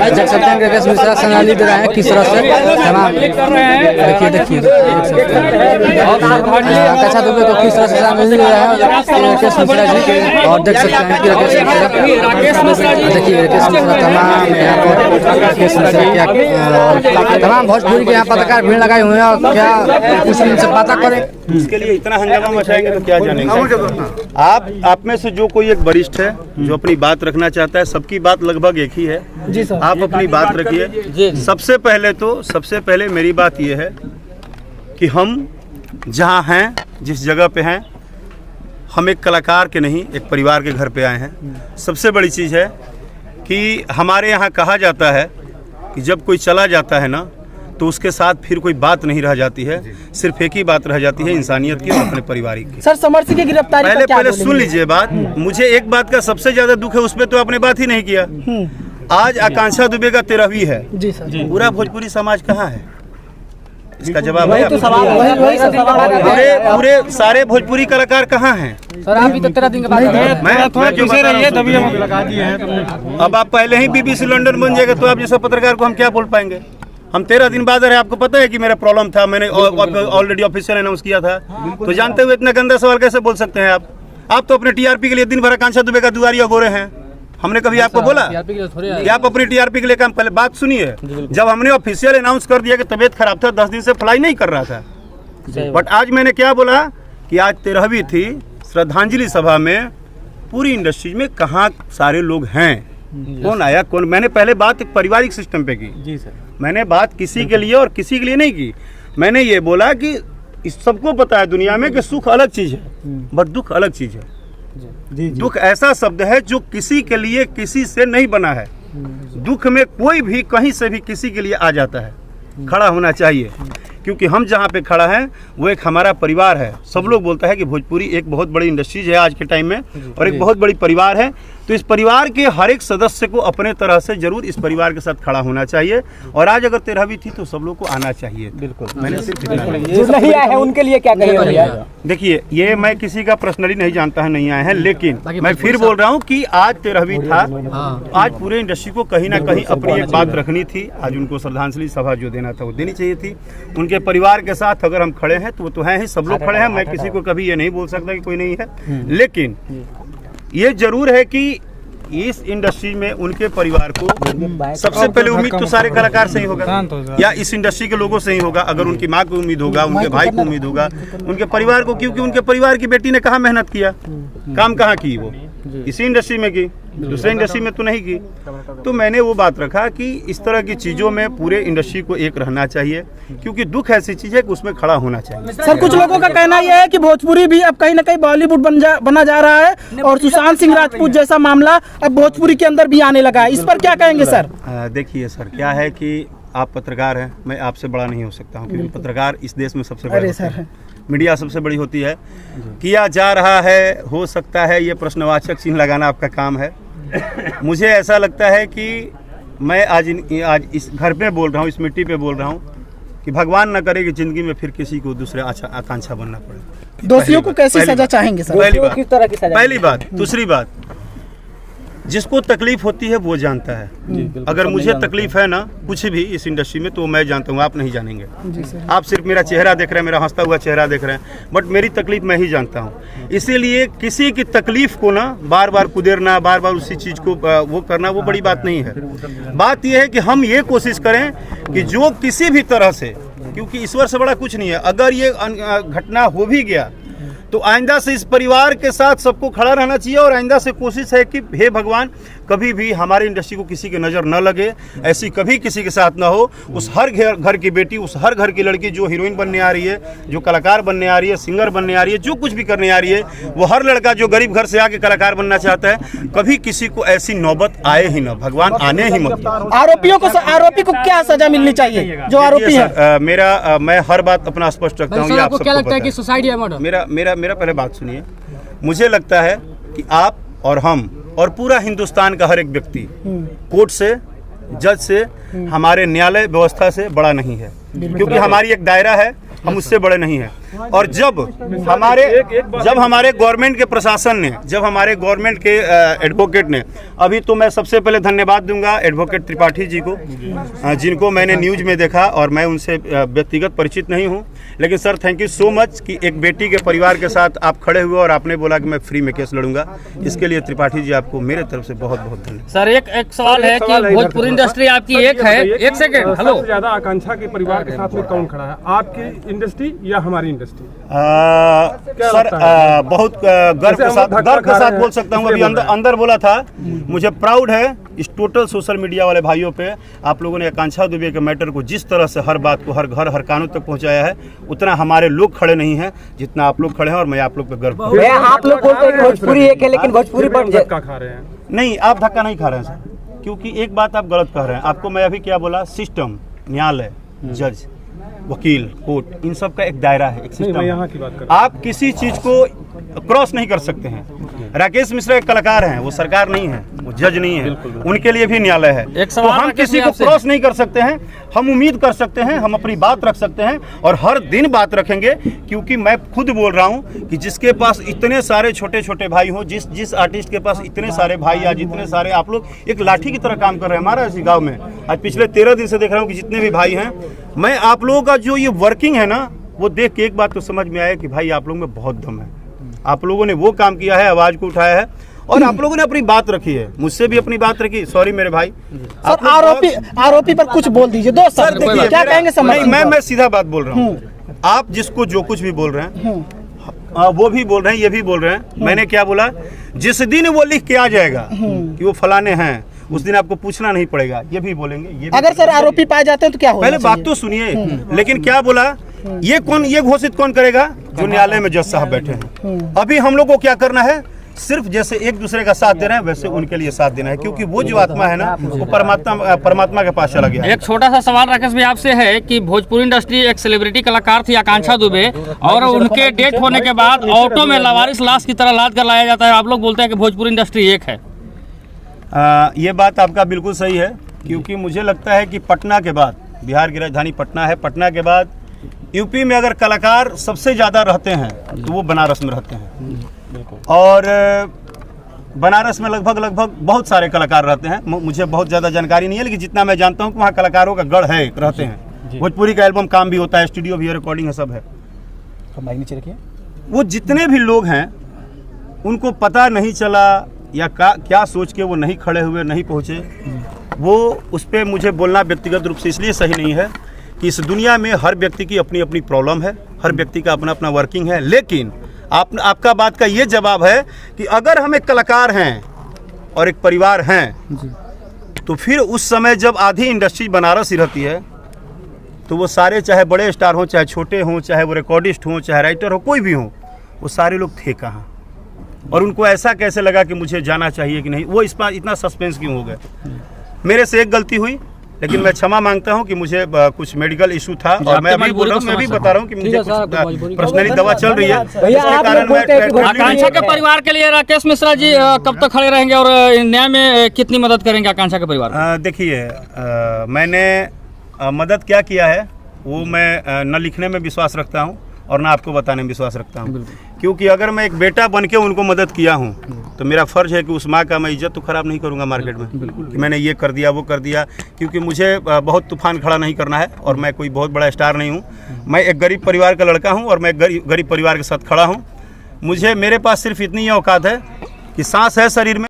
देख सकते हैं राकेश मिश्रा संगाली दे रहे हैं किस तरह से तमाम देखिए आकांक्षा दुबे को किस तरह से शामिल दे रहे हैं राकेश मिश्रा जी। और देख सकते हैं कि राकेश मिश्रा देखिए राकेश मिश्रा तमाम यहाँ पर राकेश मिश्रा क्या तमाम भोजपुरी के यहाँ पत्रकार भीड़ लगाए हुए हैं। और क्या कुछ इनसे बात करें, इसके लिए इतना हंगामा मचाएंगे तो क्या जानेंगे। आप में से जो कोई एक वरिष्ठ है जो अपनी बात रखना चाहता है, सबकी बात लगभग एक ही है जी सर। आप अपनी बात रखिए। सबसे पहले मेरी बात यह है कि हम जहाँ हैं, जिस जगह पे हैं, हम एक कलाकार के नहीं एक परिवार के घर पे आए हैं। सबसे बड़ी चीज़ है कि हमारे यहाँ कहा जाता है कि जब कोई चला जाता है ना तो उसके साथ फिर कोई बात नहीं रह जाती है, सिर्फ एक ही बात रह जाती है, इंसानियत की और अपने पारिवारिक की। सर समर्थी की गिरफ्तारी पहले सुन लीजिए बात। मुझे एक बात का सबसे ज्यादा दुख है, उस पर तो आपने बात ही नहीं किया। आज आकांक्षा दुबे का 13वीं है जी सर। पूरा भोजपुरी समाज कहाँ है, इसका जवाब है। पूरे सारे भोजपुरी कलाकार कहाँ हैं सर? अभी तो 13 दिन के बाद अब आप पहले ही BBC लंदन बन जाएगा तो आप जैसा पत्रकार को हम क्या बोल पाएंगे। हम 13 दिन बाद रहे, आपको पता है कि मेरा प्रॉब्लम था, मैंने ऑलरेडी ऑफिशियल अनाउंस किया था, तो जानते हुए इतना गंदा सवाल कैसे बोल सकते हैं आप तो अपने TRP के लिए दिन भर आकांक्षा दुबे का दुआरिया गोरे हैं। हमने कभी आपको बोला कि आप अपनी TRP के लिए काम। पहले बात सुनिए, जब हमने ऑफिशियल अनाउंस कर दिया कि तबीयत खराब था, 10 दिन से फ्लाई नहीं कर रहा था, बट आज मैंने क्या बोला कि आज 13वीं थी, श्रद्धांजलि सभा में पूरी इंडस्ट्री में कहाँ सारे लोग हैं, कौन आया कौन। मैंने पहले बात एक पारिवारिक सिस्टम पे की जी सर। मैंने बात किसी के लिए और किसी के लिए नहीं की। मैंने ये बोला कि इस सबको पता है दुनिया में कि सुख अलग चीज है बट दुख अलग चीज है। दुख ऐसा शब्द है जो किसी के लिए किसी से नहीं बना है। दुख में कोई भी कहीं से भी किसी के लिए आ जाता है, खड़ा होना चाहिए, क्योंकि हम जहाँ पे खड़ा हैं वो एक हमारा परिवार है। सब लोग बोलता है कि भोजपुरी एक बहुत बड़ी इंडस्ट्रीज है आज के टाइम में और एक बहुत बड़ी परिवार है, तो इस परिवार के हर एक सदस्य को अपने तरह से जरूर इस परिवार के साथ खड़ा होना चाहिए। और आज अगर 13वीं थी तो सब लोग को आना चाहिए। बिल्कुल, मैंने सिर्फ जो नहीं आए हैं उनके लिए क्या कहेंगे? देखिए, ये मैं किसी का पर्सनली नहीं जानता है नहीं आए हैं, लेकिन मैं फिर बोल रहा हूँ कि आज 13वीं था, आज पूरे इंडस्ट्री को कहीं ना कहीं अपनी एक बात रखनी थी। आज उनको श्रद्धांजलि सभा जो देना था वो देनी चाहिए थी। उनके परिवार के साथ अगर हम खड़े हैं तो वो तो हैं ही, सब लोग खड़े हैं। मैं किसी को कभी ये नहीं बोल सकता कि कोई नहीं है, लेकिन ये जरूर है कि इस इंडस्ट्री में उनके परिवार को सबसे पहले उम्मीद तो सारे कलाकार से ही होगा या इस इंडस्ट्री के लोगों से ही होगा। अगर उनकी माँ को उम्मीद होगा, उनके भाई को उम्मीद होगा, उनके परिवार को, क्योंकि उनके परिवार की बेटी ने कहाँ मेहनत किया, काम कहाँ की, वो इसी इंडस्ट्री में की, दूसरे इंडस्ट्री में तो नहीं की। तो मैंने वो बात रखा कि इस तरह की चीजों में पूरे इंडस्ट्री को एक रहना चाहिए, क्योंकि दुख ऐसी चीज है कि उसमें खड़ा होना चाहिए। सर, कुछ लोगों का कहना यह है कि भोजपुरी भी अब कहीं ना कहीं बॉलीवुड बना जा रहा है और सुशांत सिंह राजपूत जैसा मामला अब भोजपुरी के अंदर भी आने लगा है, इस पर क्या कहेंगे सर? देखिए सर, क्या है कि आप पत्रकार हैं, मैं आपसे बड़ा नहीं हो सकता हूँ, क्योंकि पत्रकार इस देश में सबसे बड़े हैं, मीडिया सबसे बड़ी होती है। किया जा रहा है, हो सकता है, ये प्रश्नवाचक चिन्ह लगाना आपका काम है। मुझे ऐसा लगता है कि मैं आज इस घर पे बोल रहा हूँ, इस मिट्टी पे बोल रहा हूँ कि भगवान न करे कि जिंदगी में फिर किसी को दूसरे आकांक्षा बनना पड़े। दोषियों को कैसी सजा चाहेंगे सर? पहली बात। दूसरी बात, जिसको तकलीफ होती है वो जानता है। अगर मुझे तकलीफ है ना कुछ भी इस इंडस्ट्री में तो मैं जानता हूँ, आप नहीं जानेंगे। आप सिर्फ मेरा चेहरा देख रहे हैं, मेरा हंसता हुआ चेहरा देख रहे हैं, बट मेरी तकलीफ मैं ही जानता हूँ। इसीलिए किसी की तकलीफ को ना बार बार कुदेरना, बार बार उसी चीज़ को वो करना, वो बड़ी बात नहीं है। बात यह है कि हम ये कोशिश करें कि जो किसी भी तरह से, क्योंकि ईश्वर से बड़ा कुछ नहीं है, अगर ये घटना हो भी गया तो आइंदा से इस परिवार के साथ सबको खड़ा रहना चाहिए। और आइंदा से कोशिश है कि हे भगवान, कभी भी हमारी इंडस्ट्री को किसी की नज़र न लगे, ऐसी कभी किसी के साथ ना हो। उस हर घर की बेटी, उस हर घर की लड़की जो हीरोइन बनने आ रही है, जो कलाकार बनने आ रही है, सिंगर बनने आ रही है, जो कुछ भी करने आ रही है, वो हर लड़का जो गरीब घर से आके कलाकार बनना चाहता है, कभी किसी को ऐसी नौबत आए ही ना, भगवान आने ही मत। आरोपी को क्या सजा मिलनी चाहिए जो आरोपी है? मैं हर बात अपना स्पष्ट रखता हूँ। आपको क्या लगता है कि सुसाइड है मर्डर? मेरा पहले बात सुनिए। मुझे लगता है कि आप और हम और पूरा हिंदुस्तान का हर एक व्यक्ति कोर्ट से, जज से, हमारे न्यायालय व्यवस्था से बड़ा नहीं है, क्योंकि हमारी एक दायरा है। हम उससे बड़े नहीं हैं। और जब हमारे गवर्नमेंट के प्रशासन ने, जब हमारे गवर्नमेंट के एडवोकेट ने, अभी तो मैं सबसे पहले धन्यवाद दूंगा एडवोकेट त्रिपाठी जी को, जिनको मैंने न्यूज में देखा और मैं उनसे व्यक्तिगत परिचित नहीं हूं, लेकिन sir thank you so much कि एक बेटी के परिवार के साथ आप खड़े हुए और आपने बोला कि मैं फ्री में केस लड़ूंगा। इसके लिए त्रिपाठी जी आपको मेरे तरफ से बहुत बहुत धन्यवाद। सर एक सवाल है कि भोजपुरी इंडस्ट्री आपकी एक है, एक सेकंड, हेलो, सबसे ज्यादा आकांक्षा के परिवार के साथ में कौन खड़ा है, आपकी इंडस्ट्री या हमारी इंडस्ट्री? सर बहुत गर्व के साथ बोल सकता हूँ, अभी अंदर बोला था, मुझे प्राउड है इस टोटल सोशल मीडिया वाले भाइयों पे। आप लोगों ने आकांक्षा दुबे के मैटर को जिस तरह से हर बात को हर घर हर कानून तक पहुंचाया है, उतना हमारे लोग खड़े नहीं हैं जितना आप लोग खड़े हैं, और मैं आप लोग पे गर्व करता हूं। आप लोग बोलते हैं कि भोजपुरी एक है, लेकिन भोजपुरी पर धक्का खा रहे हैं। नहीं, आप धक्का नहीं खा रहे हैं सर, क्योंकि एक बात आप गलत कह रहे हैं। आपको मैं अभी क्या बोला, सिस्टम, न्यायालय, जज, वकील, कोर्ट, इन सब का एक दायरा है, एक सिस्टम यहाँ है। की बात कर आप किसी चीज को क्रॉस नहीं कर सकते हैं। राकेश मिश्रा एक कलाकार हैं, वो सरकार नहीं है, वो जज नहीं है, उनके लिए भी न्यायालय है। एक तो सवाल हम राकेश किसी जी को आपसे। क्रॉस नहीं कर सकते हैं, हम उम्मीद कर सकते हैं, हम अपनी बात रख सकते हैं और हर दिन बात रखेंगे, क्योंकि मैं खुद बोल रहा हूं कि जिसके पास इतने सारे छोटे छोटे भाई हों, जिस आर्टिस्ट के पास इतने सारे भाई, आज इतने सारे आप लोग एक लाठी की तरह काम कर रहे हैं हमारा इसी गाँव में। आज पिछले 13 दिन से देख रहा हूँ कि जितने भी भाई हैं, मैं आप लोगों का जो ये वर्किंग है ना, वो देख के एक बात तो समझ में आया कि भाई आप लोगों में बहुत दम है। आप लोगों ने वो काम किया है, आवाज को उठाया है और आप लोगों ने अपनी बात रखी है, मुझसे भी अपनी बात रखी। सॉरी मेरे भाई। सर आरोपी पर कुछ बोल दीजिए, दो सर देखिए, क्या कहेंगे समझ मैं सीधा बात बोल रहा हूँ। आप जिसको जो कुछ भी बोल रहे हैं, वो भी बोल रहे हैं, ये भी बोल रहे हैं। मैंने क्या बोला, जिस दिन वो लिख के आ जाएगा कि वो फलाने हैं, उस दिन आपको पूछना नहीं पड़ेगा, ये भी बोलेंगे। ये भी अगर सर आरोपी पाए जाते हैं तो क्या होगा? पहले बात तो सुनिए, लेकिन क्या बोला, ये घोषित कौन करेगा? जो न्यायालय में जज साहब बैठे हैं। अभी हम लोग को क्या करना है, सिर्फ जैसे एक दूसरे का साथ दे रहे हैं वैसे उनके लिए साथ देना है, क्योंकि वो जो आत्मा है ना, वो परमात्मा के पास चला गया है। एक छोटा सा सवाल राकेश भाई आपसे है कि भोजपुरी इंडस्ट्री एक सेलिब्रिटी कलाकार थी आकांक्षा दुबे, और उनके डेथ होने के बाद ऑटो में लावारिस लाश की तरह लाद कर लाया जाता है। आप लोग बोलते हैं कि भोजपुरी इंडस्ट्री एक है। ये बात आपका बिल्कुल सही है, क्योंकि मुझे लगता है कि पटना के बाद, बिहार की राजधानी पटना है, पटना के बाद यूपी में अगर कलाकार सबसे ज़्यादा रहते हैं तो वो बनारस में रहते हैं। और बनारस में लगभग बहुत सारे कलाकार रहते हैं। मुझे बहुत ज़्यादा जानकारी नहीं है, लेकिन जितना मैं जानता हूँ कि वहाँ कलाकारों का गढ़ है, रहते हैं। भोजपुरी का एल्बम काम भी होता है, स्टूडियो भी है, रिकॉर्डिंग है, सब है। वो जितने भी लोग हैं उनको पता नहीं चला या क्या सोच के वो नहीं खड़े हुए, नहीं पहुँचे, वो उस पर मुझे बोलना व्यक्तिगत रूप से इसलिए सही नहीं है कि इस दुनिया में हर व्यक्ति की अपनी अपनी प्रॉब्लम है, हर व्यक्ति का अपना अपना वर्किंग है। लेकिन आपका बात का ये जवाब है कि अगर हम एक कलाकार हैं और एक परिवार हैं, तो फिर उस समय जब आधी इंडस्ट्री बनारस ही रहती है, तो वो सारे, चाहे बड़े स्टार हों, चाहे छोटे हों, चाहे वो रिकॉर्डिस्ट हों, चाहे राइटर हो, कोई भी हो, वो सारे लोग थे कहाँ, और उनको ऐसा कैसे लगा कि मुझे जाना चाहिए कि नहीं, वो इस पर इतना सस्पेंस क्यों हो गए। मेरे से एक गलती हुई, लेकिन मैं क्षमा मांगता हूं कि मुझे कुछ मेडिकल इशू था, और मैं अभी बोल रहा हूं, मैं भी बता रहा हूं कि मुझे कुछ पर्सनली दवा चल रही है, इसके कारण मैं आकांक्षा के परिवार के लिए राकेश मिश्रा जी कब तक खड़े रहेंगे और न्याय में कितनी मदद करेंगे आकांक्षा के परिवार? देखिए, मैंने मदद क्या किया है वो मैं न लिखने में विश्वास रखता हूँ और ना आपको बताने में विश्वास रखता हूँ, क्योंकि अगर मैं एक बेटा बन के उनको मदद किया हूँ तो मेरा फ़र्ज़ है कि उस माँ का मैं इज्जत तो ख़राब नहीं करूँगा मार्केट में, कि मैंने ये कर दिया वो कर दिया, क्योंकि मुझे बहुत तूफान खड़ा नहीं करना है और मैं कोई बहुत बड़ा स्टार नहीं हूँ। मैं एक गरीब परिवार का लड़का हूँ और मैं गरीब परिवार के साथ खड़ा हूँ। मेरे पास सिर्फ इतनी ही औकात है कि सांस है शरीर में।